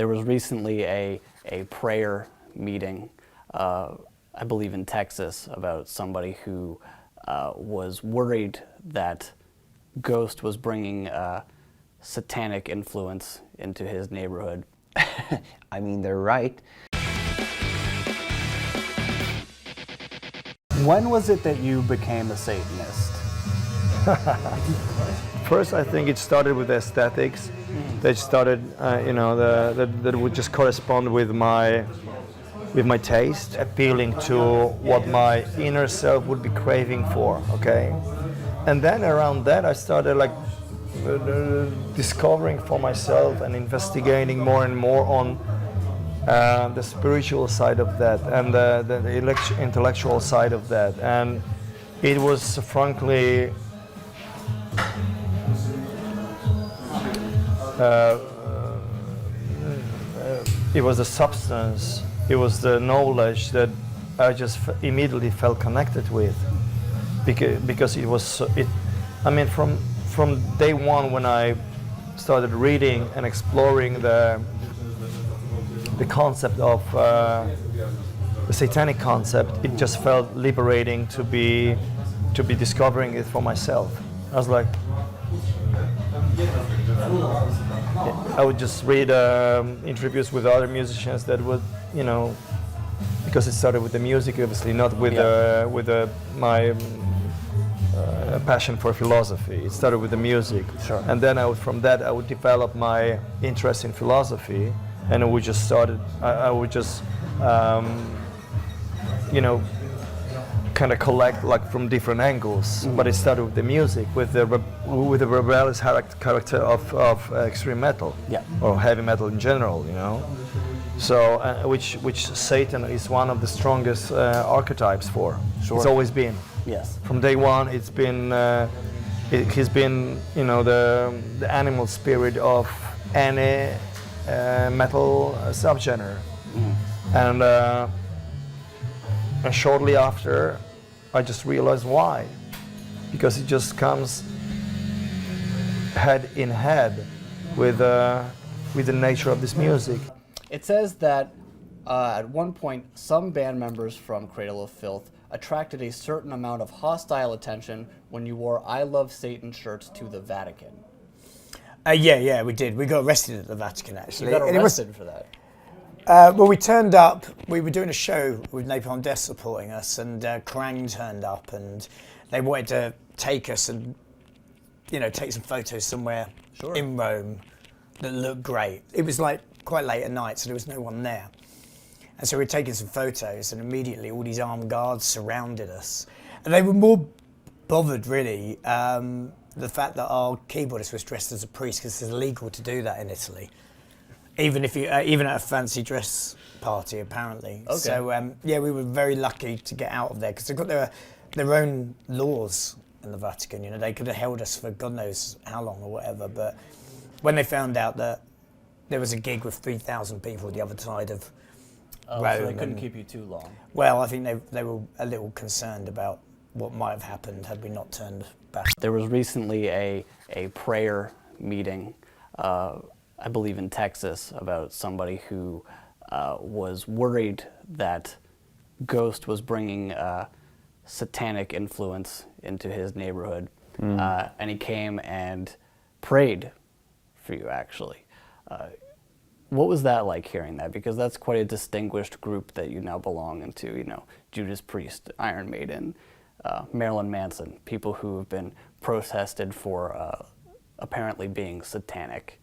There was recently a prayer meeting, I believe in Texas, about somebody who was worried that Ghost was bringing satanic influence into his neighborhood. I mean, they're right. When was it that you became a Satanist? First, I think it started with aesthetics. That started, that would just correspond with my taste, appealing to what my inner self would be craving for. Okay, and then around that, I started discovering for myself and investigating more and more on the spiritual side of that and the intellectual side of that, and it was frankly it was a substance, it was the knowledge that I just immediately felt connected with, because it was from day one when I started reading and exploring the concept of the satanic concept, it just felt liberating to be discovering it for myself. I was like, I would just read interviews with other musicians that would, because it started with the music, obviously, not with my passion for philosophy. It started with the music, sure. And then from that I would develop my interest in philosophy, and I would just kind of collect from different angles. But it started with the music, with the rebellious character of extreme metal, or heavy metal in general, So, which Satan is one of the strongest archetypes for. Sure. It's always been. Yes. From day one, it's been. He's been, the animal spirit of any metal subgenre, and shortly after, I just realized why, because it just comes head in head with the nature of this music. It says that at one point, some band members from Cradle of Filth attracted a certain amount of hostile attention when you wore I Love Satan shirts to the Vatican. Yeah, we did. We got arrested at the Vatican, actually. You got arrested for that? Well, we turned up. We were doing a show with Napalm Death supporting us, and Krang turned up, and they wanted to take us and, take some photos somewhere in Rome that looked great. It was quite late at night, so there was no one there. And so we were taking some photos, and immediately all these armed guards surrounded us. And they were more bothered, really, the fact that our keyboardist was dressed as a priest, because it's illegal to do that in Italy. Even at a fancy dress party, apparently. Okay. So, we were very lucky to get out of there, because they've got their own laws in the Vatican. They could have held us for God knows how long or whatever, but when they found out that there was a gig with 3,000 people at the other side of Rome, so they couldn't keep you too long. Well, I think they were a little concerned about what might have happened had we not turned back. There was recently a prayer meeting, I believe in Texas, about somebody who was worried that Ghost was bringing satanic influence into his neighborhood. And he came and prayed for you, actually. What was that like, hearing that? Because that's quite a distinguished group that you now belong into, Judas Priest, Iron Maiden, Marilyn Manson, people who have been protested for apparently being satanic.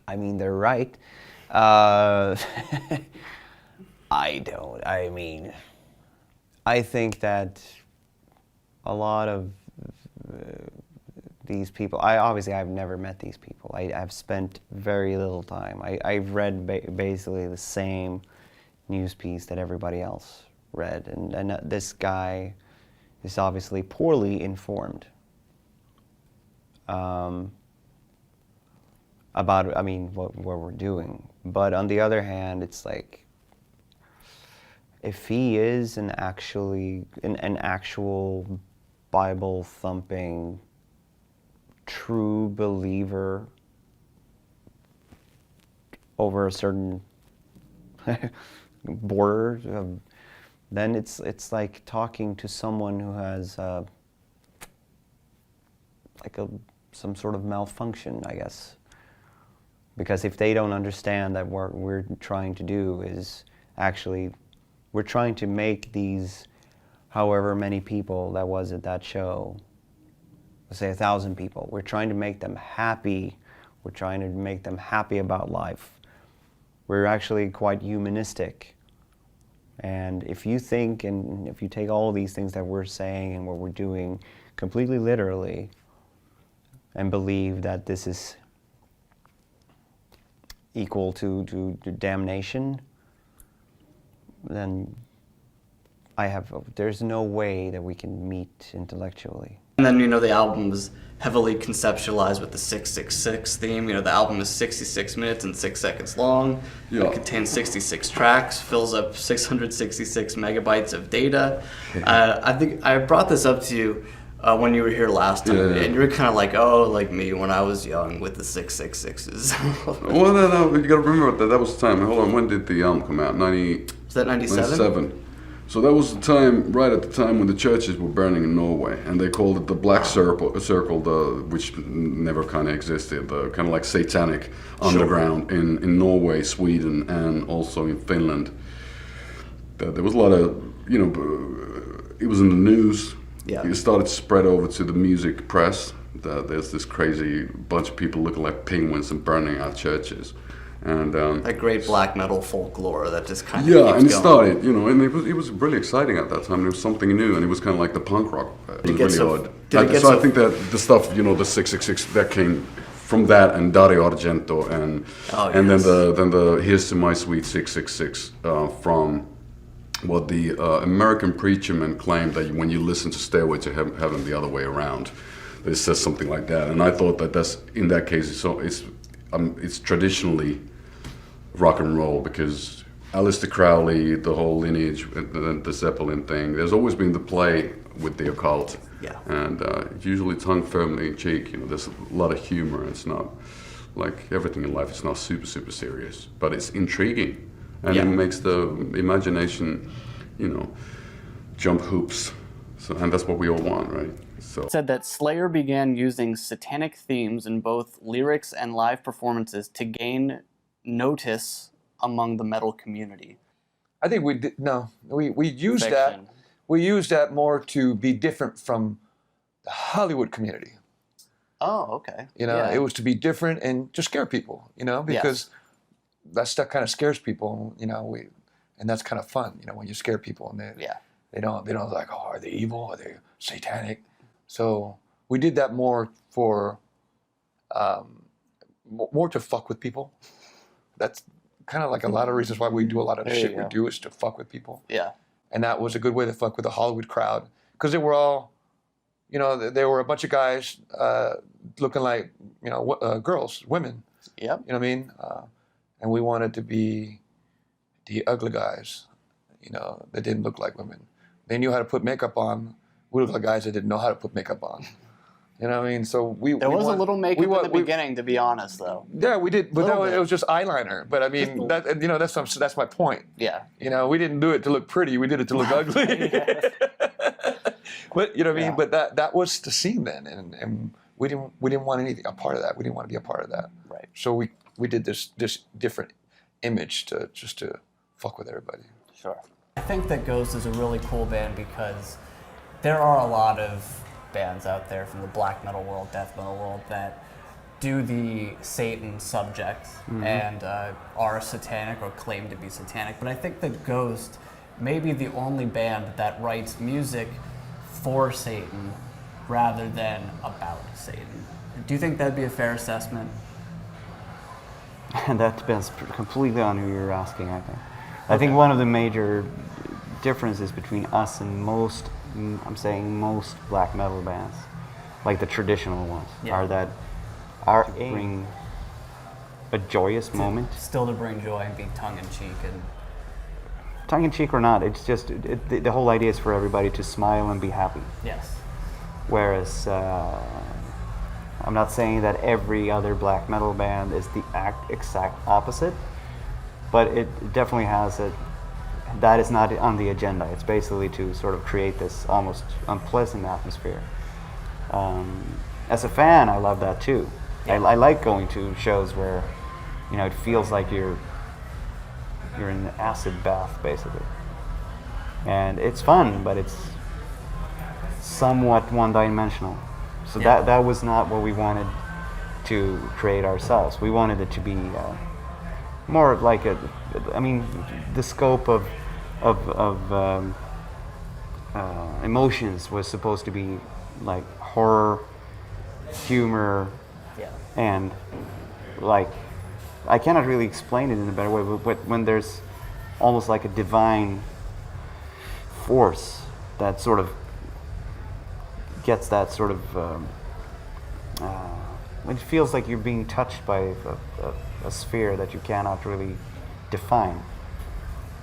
I mean, they're right. I think that a lot of these people, I've never met these people. I've spent very little time. I've read basically the same news piece that everybody else read, and this guy is obviously poorly informed about, what we're doing. But on the other hand, it's like, if he is an actual Bible thumping true believer over a certain border, then it's like talking to someone who has some sort of malfunction, I guess. Because if they don't understand that what we're trying to do is actually, we're trying to make these, however many people that was at that show, let's say 1,000 people, we're trying to make them happy. We're trying to make them happy about life. We're actually quite humanistic. And if you think, and if you take all these things that we're saying and what we're doing completely literally, and believe that this is equal to damnation, then there's no way that we can meet intellectually. And then, the album was heavily conceptualized with the 666 theme. The album is 66 minutes and 6 seconds long. Yeah. It contains 66 tracks, fills up 666 megabytes of data. I think I brought this up to you when you were here last time, and you were kind of like me when I was young with the 666s. Well, no, you got to remember that was the time. Hold on, when did the album come out? Was that 97? 97. So that was the time, right at the time when the churches were burning in Norway, and they called it the Black Circle, which never kind of existed, kind of like satanic underground in Norway, Sweden, and also in Finland. There was a lot of, it was in the news. Yeah. It started to spread over to the music press. There's this crazy bunch of people looking like penguins and burning out churches. And that great black metal folklore that just kind of keeps and it going. started, and it was really exciting at that time. It was something new, and it was kind of like the punk rock. It was really odd. So I think that the stuff, the 666, that came from that, and Dario Argento, and then the Here's to My Sweet 666 from what the American Preacherman claimed, that when you listen to Stairway to Heaven the other way around, it says something like that. And I thought that that's, in that case, it's traditionally rock and roll, because Aleister Crowley, the whole lineage, the Zeppelin thing, there's always been the play with the occult. Yeah. And usually tongue firmly in cheek, there's a lot of humor. It's not, like everything in life, it's not super, super serious, but it's intriguing. And it makes the imagination, jump hoops. And that's what we all want, right? So. Said that Slayer began using satanic themes in both lyrics and live performances to gain notice among the metal community. I think we used that. We used that more to be different from the Hollywood community. Oh, okay. It was to be different and to scare people, because that stuff kind of scares people, and that's kind of fun, when you scare people and they don't like, oh, are they evil? Are they satanic? So we did that more for, more to fuck with people. That's kind of like a lot of reasons why we do a lot of the shit we do is to fuck with people. Yeah. And that was a good way to fuck with the Hollywood crowd, because they were all, there were a bunch of guys looking like, girls, women. Yep. You know what I mean? And we wanted to be the ugly guys, that didn't look like women. They knew how to put makeup on. We looked like guys that didn't know how to put makeup on. You know what I mean? So there was a little makeup in the beginning, to be honest, though. Yeah, we did, but it was just eyeliner. But I mean, that's my point. Yeah. We didn't do it to look pretty. We did it to look ugly. But you know what I mean? But that was the scene then, and we didn't want a part of that. We didn't want to be a part of that. Right. So we did this different image to fuck with everybody. Sure. I think that Ghost is a really cool band because there are a lot of bands out there from the black metal world, death metal world, that do the Satan subject and are satanic or claim to be satanic. But I think that Ghost may be the only band that writes music for Satan rather than about Satan. Do you think that'd be a fair assessment? And that depends completely on who you're asking, I think. I think one of the major differences between us and most black metal bands, like the traditional ones, are that our aim bring a joyous moment. Still to bring joy and be tongue-in-cheek. And tongue-in-cheek or not, it's just, the whole idea is for everybody to smile and be happy. Yes. Whereas I'm not saying that every other black metal band is the exact opposite, but it definitely has that is not on the agenda. It's basically to sort of create this almost unpleasant atmosphere. As a fan, I love that too. Yeah. I like going to shows where, you know, it feels like you're in an acid bath, basically. And it's fun, but it's somewhat one-dimensional. So that was not what we wanted to create ourselves. We wanted it to be more like the scope of emotions was supposed to be like horror, humor, and like, I cannot really explain it in a better way, but when there's almost like a divine force that sort of gets that sort of, it feels like you're being touched by a sphere that you cannot really define.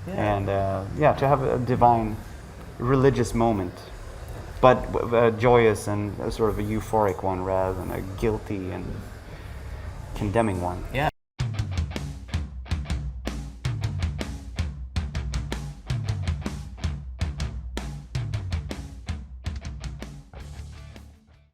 Yeah. And to have a divine religious moment, but a joyous and a sort of a euphoric one rather than a guilty and condemning one. Yeah.